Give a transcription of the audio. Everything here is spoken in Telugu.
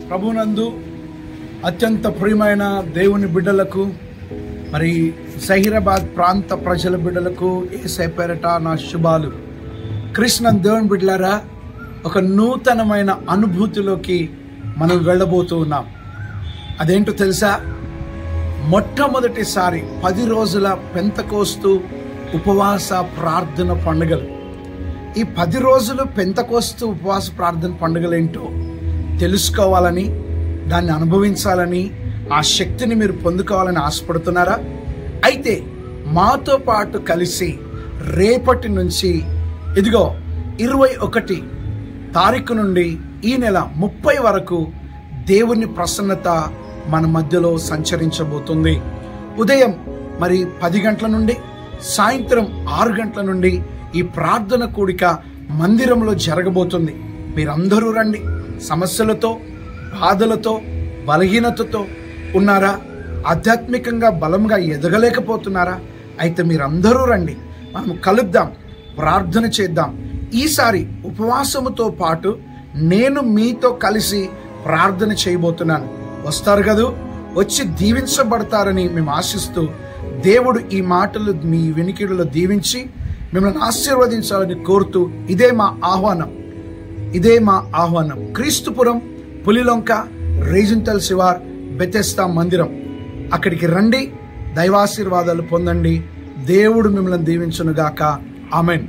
ప్రభునందు అత్యంత ప్రియమైన దేవుని బిడ్డలకు, మరి జహీరాబాద్ ప్రాంత ప్రజల బిడ్డలకు యేసయ్య పేరట నా శుభాలు. కృష్ణ దేవుని బిడ్డలారా, ఒక నూతనమైన అనుభూతిలోకి మనం వెళ్ళబోతూ ఉన్నాం. అదేంటో తెలుసా? మొట్టమొదటిసారి 10 రోజుల పెంతకోస్తు ఉపవాస ప్రార్థన పండుగలు. ఈ 10 రోజులు పెంతకోస్తు ఉపవాస ప్రార్థన పండుగలు ఏంటో తెలుసుకోవాలని, దాన్ని అనుభవించాలని, ఆ శక్తిని మీరు పొందుకోవాలని ఆశపడుతున్నారా? అయితే మాతో పాటు కలిసి రేపటి నుంచి ఇదిగో 21 తారీఖు నుండి ఈ నెల 30 వరకు దేవుని ప్రసన్నత మన మధ్యలో సంచరించబోతుంది. ఉదయం మరి 10 గంటల నుండి సాయంత్రం 6 గంటల నుండి ఈ ప్రార్థన కూడిక మందిరంలో జరగబోతుంది. మీరందరూ రండి. సమస్యలతో, బాధలతో, బలహీనతతో ఉన్నారా? ఆధ్యాత్మికంగా బలంగా ఎదగలేకపోతున్నారా? అయితే మీరందరూ రండి, మనం కలుద్దాం, ప్రార్థన చేద్దాం. ఈసారి ఉపవాసముతో పాటు నేను మీతో కలిసి ప్రార్థన చేయబోతున్నాను. వస్తారు కదూ? వచ్చి దీవించబడతారని మేము ఆశిస్తూ, దేవుడు ఈ మాటలు మీ వినికిడిలో దీవించి మిమ్మల్ని ఆశీర్వదించాలని కోరుతూ ఇదే మా ఆహ్వానం. క్రీస్తుపురం, పులిలొంక, రేజింటల్ శివార్, బెతెస్తా మందిరం. అక్కడికి రండి, దైవాశీర్వాదాలు పొందండి. దేవుడు మిమ్మల్ని దీవించునుగాక. ఆమెన్.